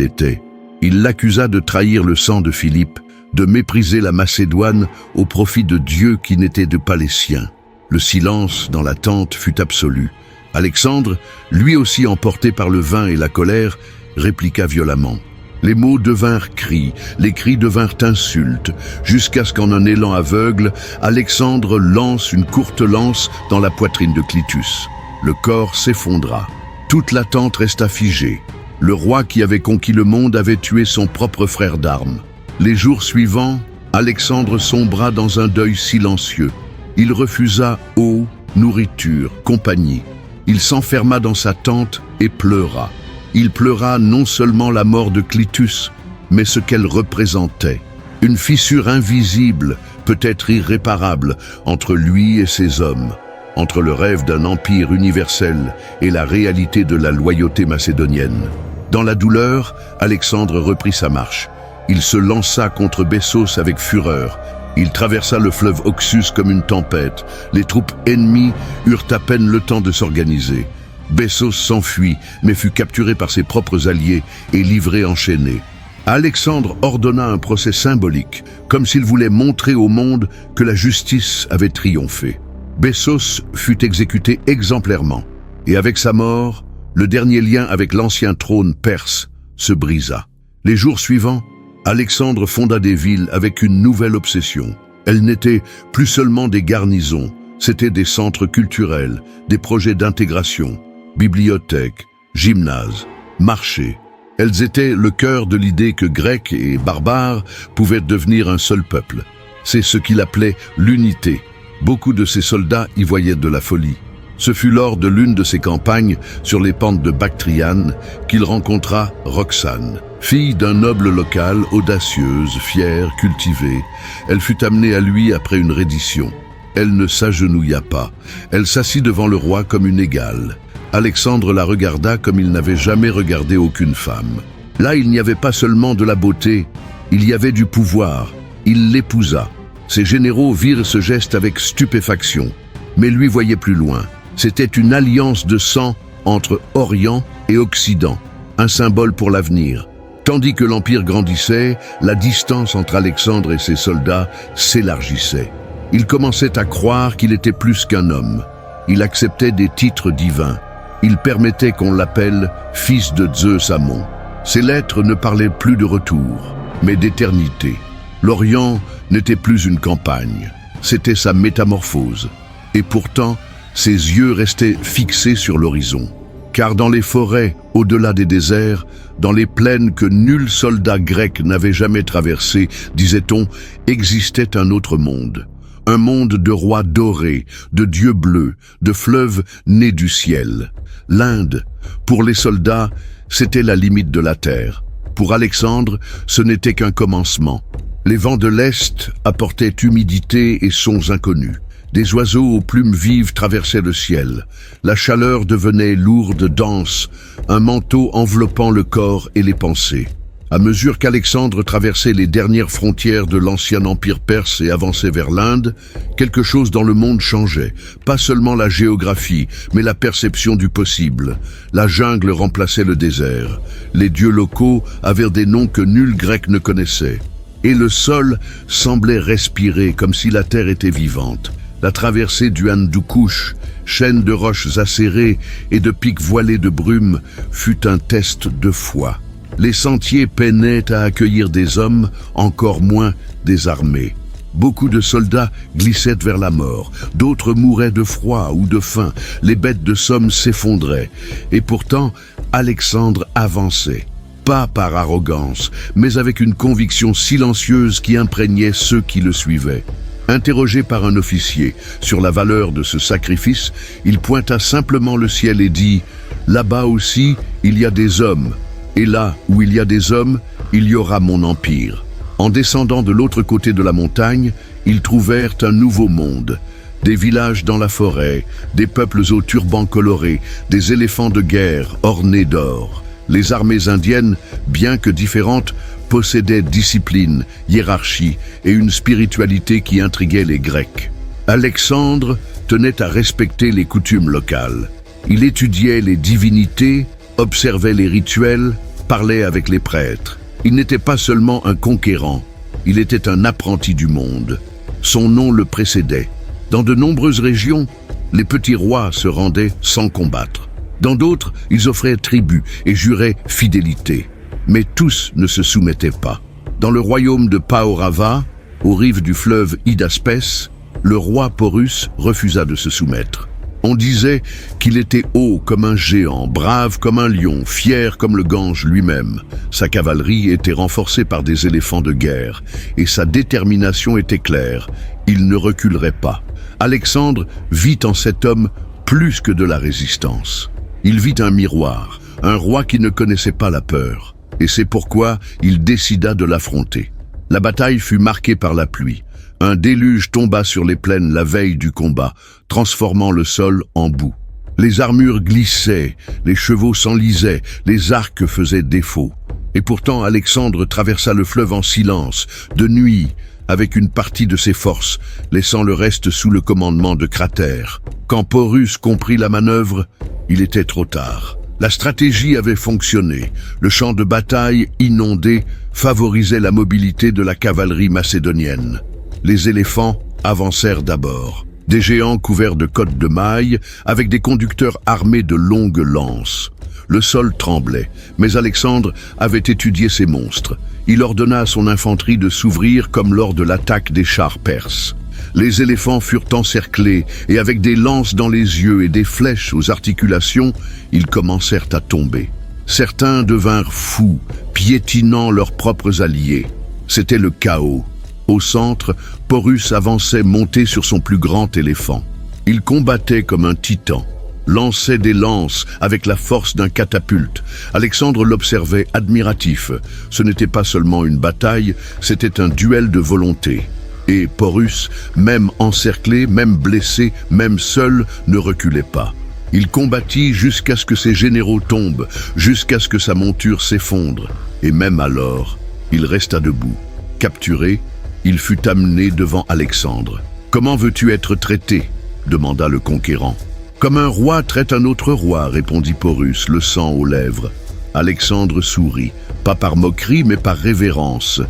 était. Il l'accusa de trahir le sang de Philippe, de mépriser la Macédoine au profit de dieux qui n'étaient pas les siens. Le silence dans la tente fut absolu. Alexandre, lui aussi emporté par le vin et la colère, répliqua violemment. Les mots devinrent cris, les cris devinrent insultes, jusqu'à ce qu'en un élan aveugle, Alexandre lance une courte lance dans la poitrine de Clitus. Le corps s'effondra. Toute la tente resta figée. Le roi qui avait conquis le monde avait tué son propre frère d'armes. Les jours suivants, Alexandre sombra dans un deuil silencieux. Il refusa eau, nourriture, compagnie. Il s'enferma dans sa tente et pleura. Il pleura non seulement la mort de Clitus, mais ce qu'elle représentait. Une fissure invisible, peut-être irréparable, entre lui et ses hommes, entre le rêve d'un empire universel et la réalité de la loyauté macédonienne. Dans la douleur, Alexandre reprit sa marche. Il se lança contre Bessos avec fureur. Il traversa le fleuve Oxus comme une tempête. Les troupes ennemies eurent à peine le temps de s'organiser. Bessos s'enfuit, mais fut capturé par ses propres alliés et livré enchaîné. Alexandre ordonna un procès symbolique, comme s'il voulait montrer au monde que la justice avait triomphé. Bessos fut exécuté exemplairement, et avec sa mort, le dernier lien avec l'ancien trône perse se brisa. Les jours suivants, Alexandre fonda des villes avec une nouvelle obsession. Elles n'étaient plus seulement des garnisons, c'étaient des centres culturels, des projets d'intégration, bibliothèques, gymnases, marchés. Elles étaient le cœur de l'idée que Grecs et barbares pouvaient devenir un seul peuple. C'est ce qu'il appelait l'unité. Beaucoup de ses soldats y voyaient de la folie. Ce fut lors de l'une de ses campagnes sur les pentes de Bactriane qu'il rencontra Roxane. Fille d'un noble local, audacieuse, fière, cultivée, elle fut amenée à lui après une reddition. Elle ne s'agenouilla pas. Elle s'assit devant le roi comme une égale. Alexandre la regarda comme il n'avait jamais regardé aucune femme. Là, il n'y avait pas seulement de la beauté, il y avait du pouvoir. Il l'épousa. Ses généraux virent ce geste avec stupéfaction, mais lui voyait plus loin. C'était une alliance de sang entre Orient et Occident, un symbole pour l'avenir. Tandis que l'Empire grandissait, la distance entre Alexandre et ses soldats s'élargissait. Il commençait à croire qu'il était plus qu'un homme. Il acceptait des titres divins. Il permettait qu'on l'appelle fils de Zeus Amon. Ses lettres ne parlaient plus de retour, mais d'éternité. L'Orient n'était plus une campagne, c'était sa métamorphose. Et pourtant, ses yeux restaient fixés sur l'horizon. Car dans les forêts, au-delà des déserts, dans les plaines que nul soldat grec n'avait jamais traversées, disait-on, existait un autre monde. Un monde de rois dorés, de dieux bleus, de fleuves nés du ciel. L'Inde, pour les soldats, c'était la limite de la terre. Pour Alexandre, ce n'était qu'un commencement. Les vents de l'Est apportaient humidité et sons inconnus. Des oiseaux aux plumes vives traversaient le ciel. La chaleur devenait lourde, dense, un manteau enveloppant le corps et les pensées. À mesure qu'Alexandre traversait les dernières frontières de l'ancien empire perse et avançait vers l'Inde, quelque chose dans le monde changeait. Pas seulement la géographie, mais la perception du possible. La jungle remplaçait le désert. Les dieux locaux avaient des noms que nul grec ne connaissait. Et le sol semblait respirer comme si la terre était vivante. La traversée du Hindu Kush, chaîne de roches acérées et de pics voilés de brume, fut un test de foi. Les sentiers peinaient à accueillir des hommes, encore moins des armées. Beaucoup de soldats glissaient vers la mort, d'autres mouraient de froid ou de faim, les bêtes de somme s'effondraient. Et pourtant, Alexandre avançait. Pas par arrogance, mais avec une conviction silencieuse qui imprégnait ceux qui le suivaient. Interrogé par un officier sur la valeur de ce sacrifice, il pointa simplement le ciel et dit « Là-bas aussi, il y a des hommes, et là où il y a des hommes, il y aura mon empire. » En descendant de l'autre côté de la montagne, ils trouvèrent un nouveau monde. Des villages dans la forêt, des peuples aux turbans colorés, des éléphants de guerre ornés d'or. Les armées indiennes, bien que différentes, possédaient discipline, hiérarchie et une spiritualité qui intriguait les Grecs. Alexandre tenait à respecter les coutumes locales. Il étudiait les divinités, observait les rituels, parlait avec les prêtres. Il n'était pas seulement un conquérant, il était un apprenti du monde. Son nom le précédait. Dans de nombreuses régions, les petits rois se rendaient sans combattre. Dans d'autres, ils offraient tribut et juraient fidélité. Mais tous ne se soumettaient pas. Dans le royaume de Paorava, aux rives du fleuve Hydaspès, le roi Porus refusa de se soumettre. On disait qu'il était haut comme un géant, brave comme un lion, fier comme le Gange lui-même. Sa cavalerie était renforcée par des éléphants de guerre, et sa détermination était claire. Il ne reculerait pas. Alexandre vit en cet homme plus que de la résistance. Il vit un miroir, un roi qui ne connaissait pas la peur. Et c'est pourquoi il décida de l'affronter. La bataille fut marquée par la pluie. Un déluge tomba sur les plaines la veille du combat, transformant le sol en boue. Les armures glissaient, les chevaux s'enlisaient, les arcs faisaient défaut. Et pourtant Alexandre traversa le fleuve en silence, de nuit, avec une partie de ses forces, laissant le reste sous le commandement de Cratère. Quand Porus comprit la manœuvre, il était trop tard. La stratégie avait fonctionné. Le champ de bataille, inondé, favorisait la mobilité de la cavalerie macédonienne. Les éléphants avancèrent d'abord. Des géants couverts de cottes de mailles, avec des conducteurs armés de longues lances. Le sol tremblait, mais Alexandre avait étudié ces monstres. Il ordonna à son infanterie de s'ouvrir comme lors de l'attaque des chars perses. Les éléphants furent encerclés, et avec des lances dans les yeux et des flèches aux articulations, ils commencèrent à tomber. Certains devinrent fous, piétinant leurs propres alliés. C'était le chaos. Au centre, Porus avançait monté sur son plus grand éléphant. Il combattait comme un titan, lançait des lances avec la force d'un catapulte. Alexandre l'observait admiratif. Ce n'était pas seulement une bataille, c'était un duel de volonté. Et Porus, même encerclé, même blessé, même seul, ne reculait pas. Il combattit jusqu'à ce que ses généraux tombent, jusqu'à ce que sa monture s'effondre. Et même alors, il resta debout. Capturé, il fut amené devant Alexandre. « Comment veux-tu être traité ?» demanda le conquérant. « Comme un roi traite un autre roi » répondit Porus, le sang aux lèvres. Alexandre sourit, pas par moquerie mais par révérence.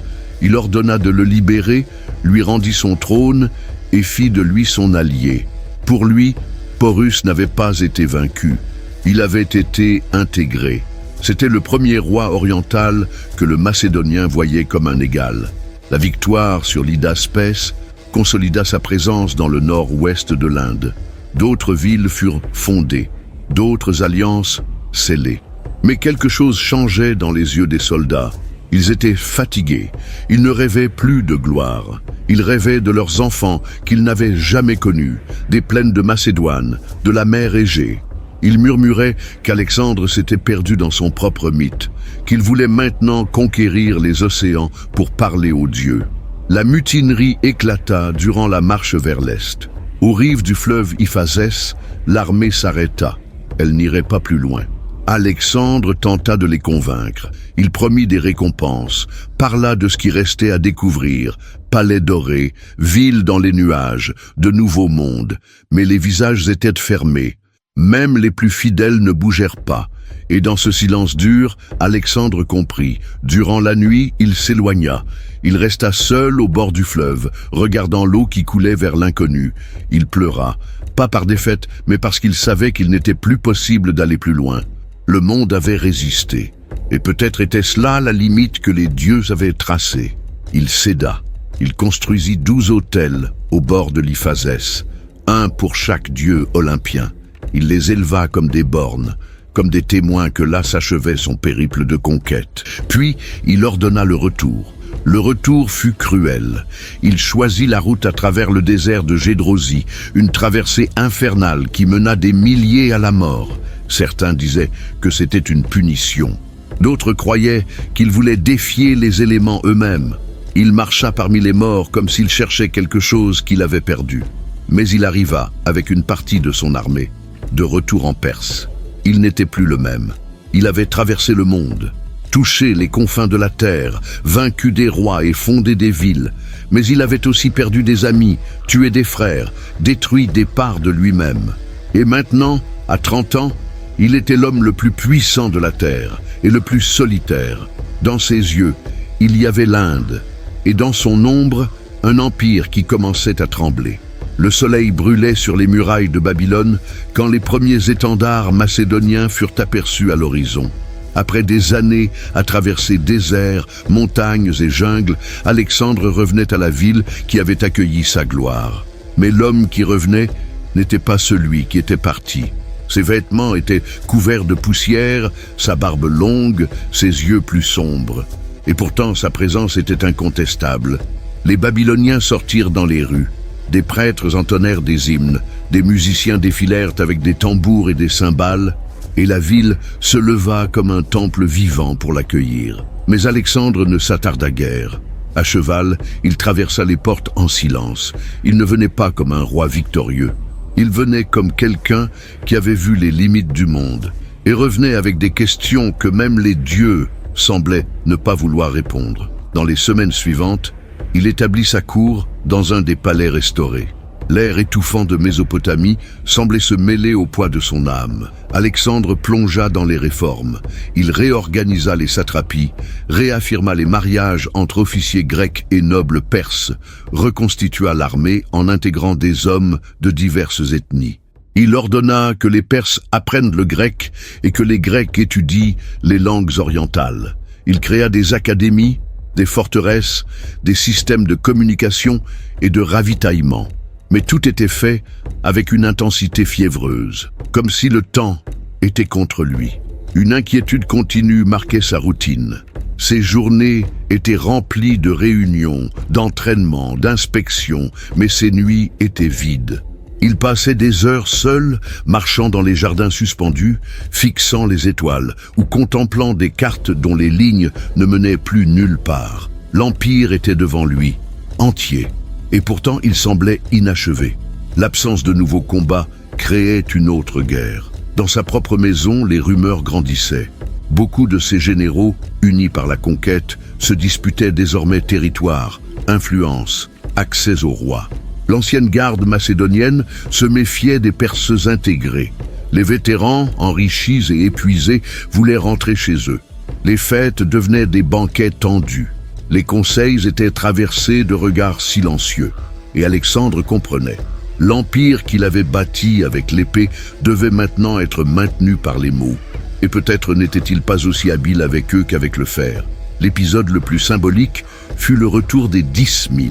Il ordonna de le libérer, lui rendit son trône et fit de lui son allié. Pour lui, Porus n'avait pas été vaincu, il avait été intégré. C'était le premier roi oriental que le Macédonien voyait comme un égal. La victoire sur l'Hydaspès consolida sa présence dans le nord-ouest de l'Inde. D'autres villes furent fondées, d'autres alliances scellées. Mais quelque chose changeait dans les yeux des soldats. Ils étaient fatigués, ils ne rêvaient plus de gloire. Ils rêvaient de leurs enfants qu'ils n'avaient jamais connus, des plaines de Macédoine, de la mer Égée. Ils murmuraient qu'Alexandre s'était perdu dans son propre mythe, qu'il voulait maintenant conquérir les océans pour parler aux dieux. La mutinerie éclata durant la marche vers l'est. Aux rives du fleuve Iphasès, l'armée s'arrêta. Elle n'irait pas plus loin. Alexandre tenta de les convaincre. Il promit des récompenses, parla de ce qui restait à découvrir, palais dorés, villes dans les nuages, de nouveaux mondes. Mais les visages étaient fermés. Même les plus fidèles ne bougèrent pas. Et dans ce silence dur, Alexandre comprit. Durant la nuit, il s'éloigna. Il resta seul au bord du fleuve, regardant l'eau qui coulait vers l'inconnu. Il pleura, pas par défaite, mais parce qu'il savait qu'il n'était plus possible d'aller plus loin. Le monde avait résisté. Et peut-être était-ce là la limite que les dieux avaient tracée. Il céda. Il construisit 12 autels au bord de l'Iphasès, un pour chaque dieu olympien. Il les éleva comme des bornes, comme des témoins que là s'achevait son périple de conquête. Puis, il ordonna le retour. Le retour fut cruel. Il choisit la route à travers le désert de Gédrosie, une traversée infernale qui mena des milliers à la mort. Certains disaient que c'était une punition. D'autres croyaient qu'il voulait défier les éléments eux-mêmes. Il marcha parmi les morts comme s'il cherchait quelque chose qu'il avait perdu. Mais il arriva avec une partie de son armée, de retour en Perse. Il n'était plus le même. Il avait traversé le monde, touché les confins de la terre, vaincu des rois et fondé des villes. Mais il avait aussi perdu des amis, tué des frères, détruit des parts de lui-même. Et maintenant, à 30 ans, il était l'homme le plus puissant de la terre et le plus solitaire. Dans ses yeux, il y avait l'Inde, et dans son ombre, un empire qui commençait à trembler. Le soleil brûlait sur les murailles de Babylone quand les premiers étendards macédoniens furent aperçus à l'horizon. Après des années à traverser déserts, montagnes et jungles, Alexandre revenait à la ville qui avait accueilli sa gloire. Mais l'homme qui revenait n'était pas celui qui était parti. Ses vêtements étaient couverts de poussière, sa barbe longue, ses yeux plus sombres. Et pourtant sa présence était incontestable. Les Babyloniens sortirent dans les rues. Des prêtres entonnèrent des hymnes, des musiciens défilèrent avec des tambours et des cymbales, et la ville se leva comme un temple vivant pour l'accueillir. Mais Alexandre ne s'attarda guère. À cheval, il traversa les portes en silence. Il ne venait pas comme un roi victorieux. Il venait comme quelqu'un qui avait vu les limites du monde et revenait avec des questions que même les dieux semblaient ne pas vouloir répondre. Dans les semaines suivantes, il établit sa cour dans un des palais restaurés. L'air étouffant de Mésopotamie semblait se mêler au poids de son âme. Alexandre plongea dans les réformes. Il réorganisa les satrapies, réaffirma les mariages entre officiers grecs et nobles perses, reconstitua l'armée en intégrant des hommes de diverses ethnies. Il ordonna que les Perses apprennent le grec et que les Grecs étudient les langues orientales. Il créa des académies, des forteresses, des systèmes de communication et de ravitaillement. Mais tout était fait avec une intensité fiévreuse, comme si le temps était contre lui. Une inquiétude continue marquait sa routine. Ses journées étaient remplies de réunions, d'entraînements, d'inspections, mais ses nuits étaient vides. Il passait des heures seul, marchant dans les jardins suspendus, fixant les étoiles ou contemplant des cartes dont les lignes ne menaient plus nulle part. L'Empire était devant lui, entier. Et pourtant il semblait inachevé. L'absence de nouveaux combats créait une autre guerre. Dans sa propre maison, les rumeurs grandissaient. Beaucoup de ses généraux, unis par la conquête, se disputaient désormais territoire, influence, accès au roi. L'ancienne garde macédonienne se méfiait des Perses intégrés. Les vétérans, enrichis et épuisés, voulaient rentrer chez eux. Les fêtes devenaient des banquets tendus. Les conseils étaient traversés de regards silencieux. et Alexandre comprenait. L'empire qu'il avait bâti avec l'épée devait maintenant être maintenu par les mots. Et peut-être n'était-il pas aussi habile avec eux qu'avec le fer. L'épisode le plus symbolique fut le retour des 10 000.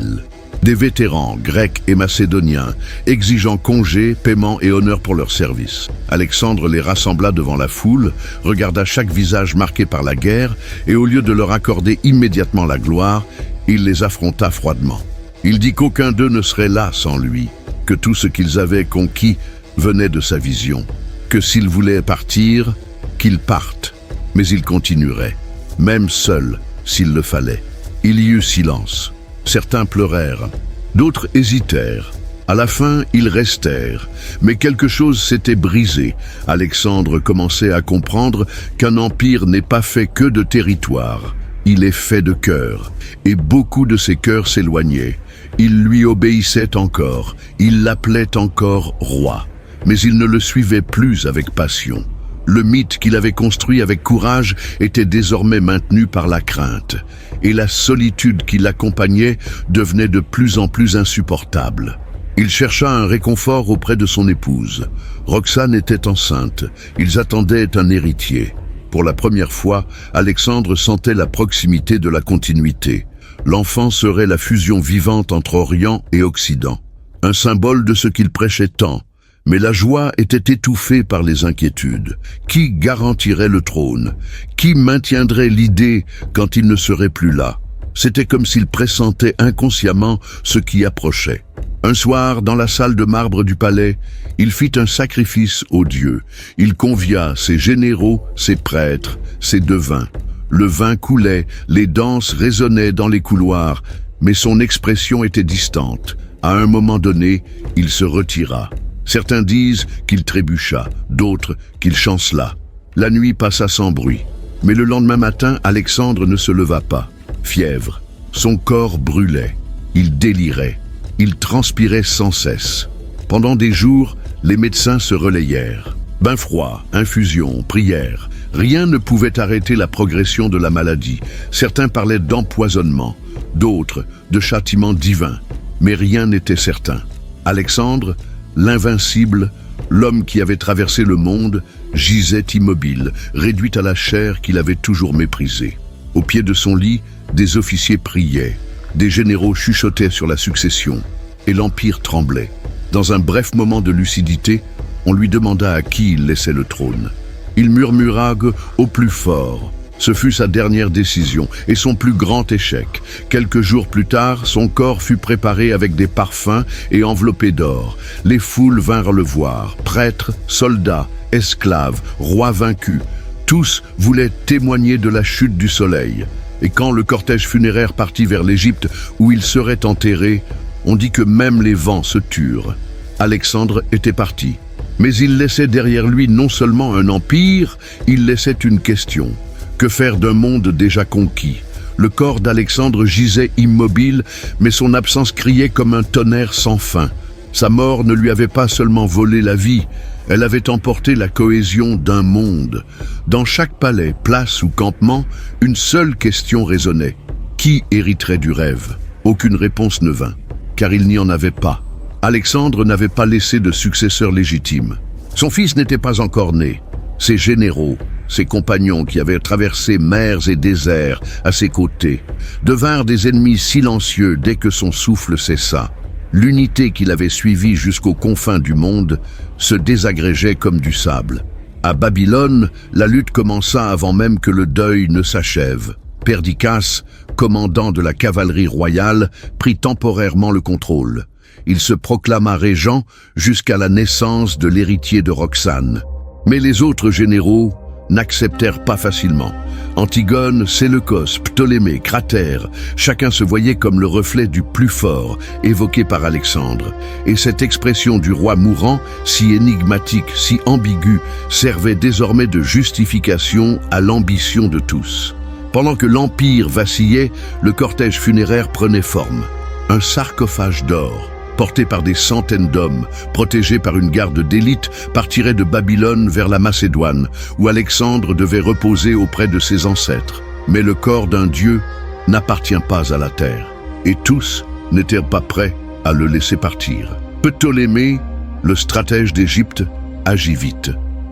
Des vétérans, grecs et macédoniens, exigeant congés, paiement et honneur pour leur service. Alexandre les rassembla devant la foule, regarda chaque visage marqué par la guerre, et au lieu de leur accorder immédiatement la gloire, il les affronta froidement. Il dit qu'aucun d'eux ne serait là sans lui, que tout ce qu'ils avaient conquis venait de sa vision, que s'ils voulaient partir, qu'ils partent, mais ils continueraient, même seuls, s'il le fallait. Il y eut silence. Certains pleurèrent, d'autres hésitèrent. À la fin, ils restèrent, mais quelque chose s'était brisé. Alexandre commençait à comprendre qu'un empire n'est pas fait que de territoire. Il est fait de cœurs, et beaucoup de ces cœurs s'éloignaient. Ils lui obéissaient encore, ils l'appelaient encore roi, mais ils ne le suivaient plus avec passion. Le mythe qu'il avait construit avec courage était désormais maintenu par la crainte, et la solitude qui l'accompagnait devenait de plus en plus insupportable. Il chercha un réconfort auprès de son épouse. Roxane était enceinte, ils attendaient un héritier. Pour la première fois, Alexandre sentait la proximité de la continuité. L'enfant serait la fusion vivante entre Orient et Occident, un symbole de ce qu'il prêchait tant. Mais la joie était étouffée par les inquiétudes. Qui garantirait le trône? Qui maintiendrait l'idée quand il ne serait plus là? C'était comme s'il pressentait inconsciemment ce qui approchait. Un soir, dans la salle de marbre du palais, il fit un sacrifice aux dieux. Il convia ses généraux, ses prêtres, ses devins. Le vin coulait, les danses résonnaient dans les couloirs, mais son expression était distante. À un moment donné, il se retira. Certains disent qu'il trébucha, d'autres qu'il chancela. La nuit passa sans bruit. Mais le lendemain matin, Alexandre ne se leva pas. Fièvre. Son corps brûlait. Il délirait. Il transpirait sans cesse. Pendant des jours, les médecins se relayèrent. Bain froid, infusion, prière. Rien ne pouvait arrêter la progression de la maladie. Certains parlaient d'empoisonnement, d'autres de châtiment divin. Mais rien n'était certain. Alexandre, l'invincible, l'homme qui avait traversé le monde, gisait immobile, réduit à la chair qu'il avait toujours méprisée. Au pied de son lit, des officiers priaient, des généraux chuchotaient sur la succession, et l'Empire tremblait. Dans un bref moment de lucidité, on lui demanda à qui il laissait le trône. Il murmura au plus fort. Ce fut sa dernière décision et son plus grand échec. Quelques jours plus tard, son corps fut préparé avec des parfums et enveloppé d'or. Les foules vinrent le voir, prêtres, soldats, esclaves, rois vaincus. Tous voulaient témoigner de la chute du soleil. Et quand le cortège funéraire partit vers l'Égypte, où il serait enterré, on dit que même les vents se turent. Alexandre était parti. Mais il laissait derrière lui non seulement un empire, il laissait une question. Que faire d'un monde déjà conquis? Le corps d'Alexandre gisait immobile, mais son absence criait comme un tonnerre sans fin. Sa mort ne lui avait pas seulement volé la vie, elle avait emporté la cohésion d'un monde. Dans chaque palais, place ou campement, une seule question résonnait. Qui hériterait du rêve? Aucune réponse ne vint, car il n'y en avait pas. Alexandre n'avait pas laissé de successeur légitime. Son fils n'était pas encore né. Ses généraux, ses compagnons qui avaient traversé mers et déserts à ses côtés, devinrent des ennemis silencieux dès que son souffle cessa. L'unité qu'il avait suivie jusqu'aux confins du monde se désagrégeait comme du sable. À Babylone, la lutte commença avant même que le deuil ne s'achève. Perdiccas, commandant de la cavalerie royale, prit temporairement le contrôle. Il se proclama régent jusqu'à la naissance de l'héritier de Roxane. Mais les autres généraux n'acceptèrent pas facilement. Antigone, Séleucos, Ptolémée, Cratère, chacun se voyait comme le reflet du plus fort, évoqué par Alexandre. Et cette expression du roi mourant, si énigmatique, si ambiguë, servait désormais de justification à l'ambition de tous. Pendant que l'Empire vacillait, le cortège funéraire prenait forme. Un sarcophage d'or, porté par des centaines d'hommes, protégé par une garde d'élite, partirait de Babylone vers la Macédoine, où Alexandre devait reposer auprès de ses ancêtres. Mais le corps d'un dieu n'appartient pas à la terre, et tous n'étaient pas prêts à le laisser partir. Ptolémée, le stratège d'Égypte, agit vite.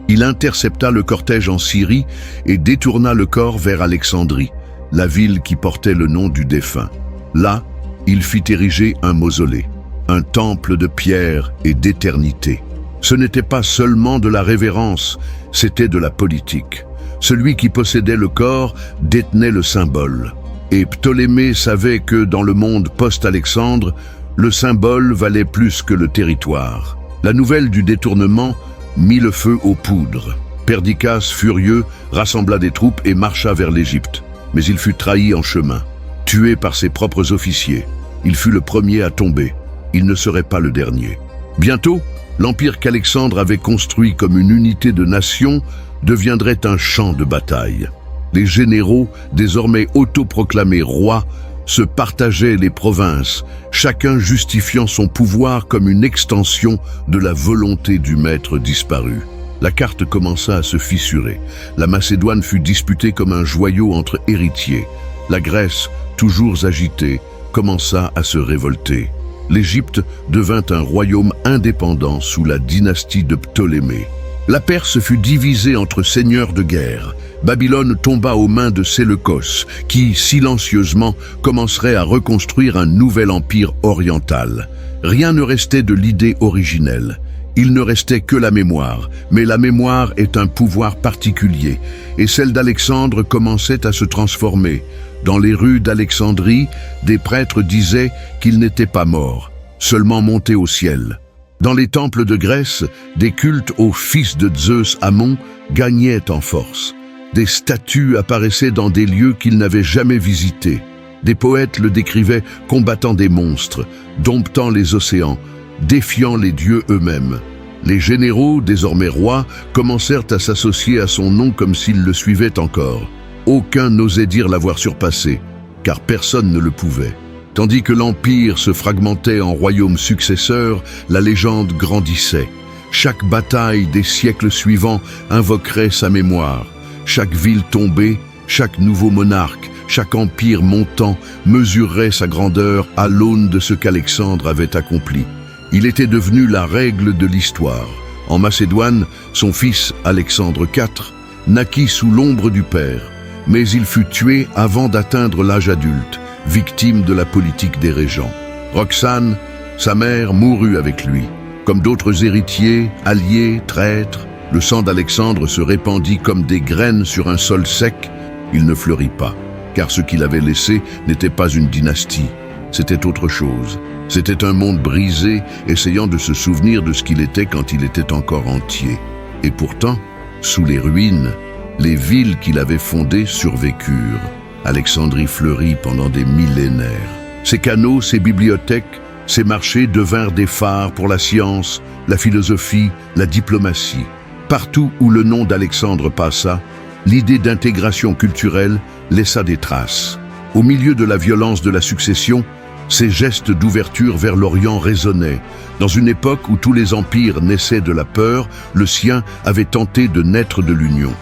Il intercepta le cortège en Syrie et détourna le corps vers Alexandrie, la ville qui portait le nom du défunt. Là, il fit ériger un mausolée, un temple de pierre et d'éternité. Ce n'était pas seulement de la révérence, c'était de la politique. Celui qui possédait le corps détenait le symbole. Et Ptolémée savait que dans le monde post-Alexandre, le symbole valait plus que le territoire. La nouvelle du détournement mit le feu aux poudres. Perdiccas, furieux, rassembla des troupes et marcha vers l'Égypte. Mais il fut trahi en chemin, tué par ses propres officiers. Il fut le premier à tomber. Il ne serait pas le dernier. Bientôt, l'empire qu'Alexandre avait construit comme une unité de nation deviendrait un champ de bataille. Les généraux, désormais autoproclamés rois, se partageaient les provinces, chacun justifiant son pouvoir comme une extension de la volonté du maître disparu. La carte commença à se fissurer. La Macédoine fut disputée comme un joyau entre héritiers. La Grèce, toujours agitée, commença à se révolter. L'Égypte devint un royaume indépendant sous la dynastie de Ptolémée. La Perse fut divisée entre seigneurs de guerre. Babylone tomba aux mains de Séleucos, qui, silencieusement, commencerait à reconstruire un nouvel empire oriental. Rien ne restait de l'idée originelle. Il ne restait que la mémoire, mais la mémoire est un pouvoir particulier, et celle d'Alexandre commençait à se transformer. Dans les rues d'Alexandrie, des prêtres disaient qu'il n'était pas mort, seulement monté au ciel. Dans les temples de Grèce, des cultes au fils de Zeus Ammon gagnaient en force. Des statues apparaissaient dans des lieux qu'il n'avait jamais visités. Des poètes le décrivaient combattant des monstres, domptant les océans, défiant les dieux eux-mêmes. Les généraux, désormais rois, commencèrent à s'associer à son nom comme s'ils le suivaient encore. Aucun n'osait dire l'avoir surpassé, car personne ne le pouvait. Tandis que l'Empire se fragmentait en royaumes successeurs, la légende grandissait. Chaque bataille des siècles suivants invoquerait sa mémoire. Chaque ville tombée, chaque nouveau monarque, chaque empire montant mesurerait sa grandeur à l'aune de ce qu'Alexandre avait accompli. Il était devenu la règle de l'histoire. En Macédoine, son fils Alexandre IV naquit sous l'ombre du père, mais il fut tué avant d'atteindre l'âge adulte, victime de la politique des régents. Roxane, sa mère, mourut avec lui. Comme d'autres héritiers, alliés, traîtres, le sang d'Alexandre se répandit comme des graines sur un sol sec. Il ne fleurit pas, car ce qu'il avait laissé n'était pas une dynastie, c'était autre chose. C'était un monde brisé, essayant de se souvenir de ce qu'il était quand il était encore entier. Et pourtant, sous les ruines, les villes qu'il avait fondées survécurent. Alexandrie fleurit pendant des millénaires. Ses canaux, ses bibliothèques, ses marchés devinrent des phares pour la science, la philosophie, la diplomatie. Partout où le nom d'Alexandre passa, l'idée d'intégration culturelle laissa des traces. Au milieu de la violence de la succession, ses gestes d'ouverture vers l'Orient résonnaient. Dans une époque où tous les empires naissaient de la peur, le sien avait tenté de naître de l'union.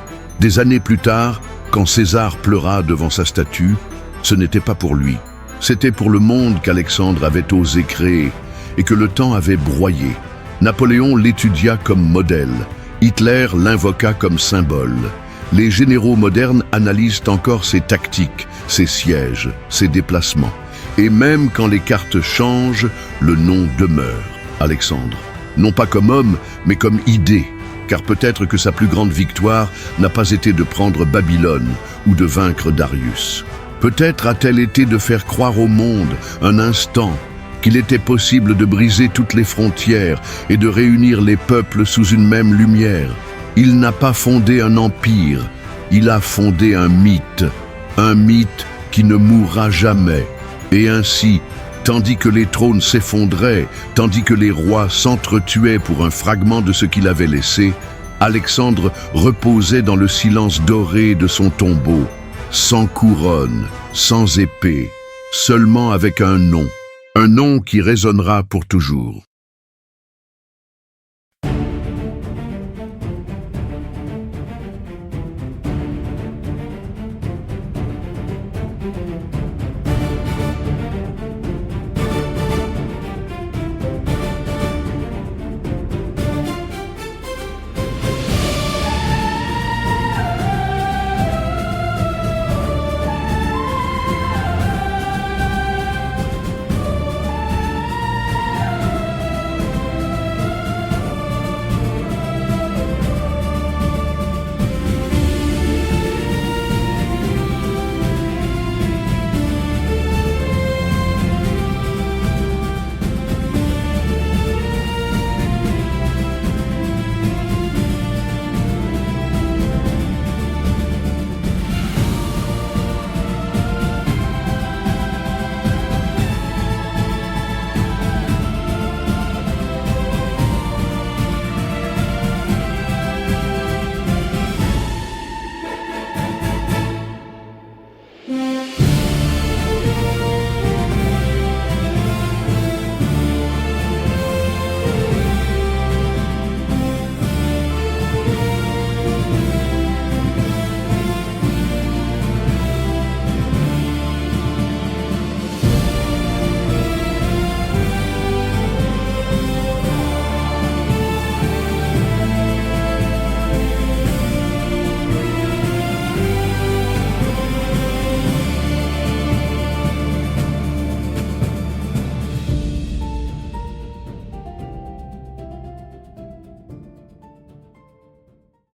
Des années plus tard, quand César pleura devant sa statue, ce n'était pas pour lui. C'était pour le monde qu'Alexandre avait osé créer et que le temps avait broyé. Napoléon l'étudia comme modèle. Hitler l'invoqua comme symbole. Les généraux modernes analysent encore ses tactiques, ses sièges, ses déplacements. Et même quand les cartes changent, le nom demeure. Alexandre. Non pas comme homme, mais comme idée. Car peut-être que sa plus grande victoire n'a pas été de prendre Babylone ou de vaincre Darius. Peut-être a-t-elle été de faire croire au monde, un instant, qu'il était possible de briser toutes les frontières et de réunir les peuples sous une même lumière. Il n'a pas fondé un empire, il a fondé un mythe qui ne mourra jamais. Et ainsi, tandis que les trônes s'effondraient, tandis que les rois s'entretuaient pour un fragment de ce qu'il avait laissé, Alexandre reposait dans le silence doré de son tombeau, sans couronne, sans épée, seulement avec un nom qui résonnera pour toujours.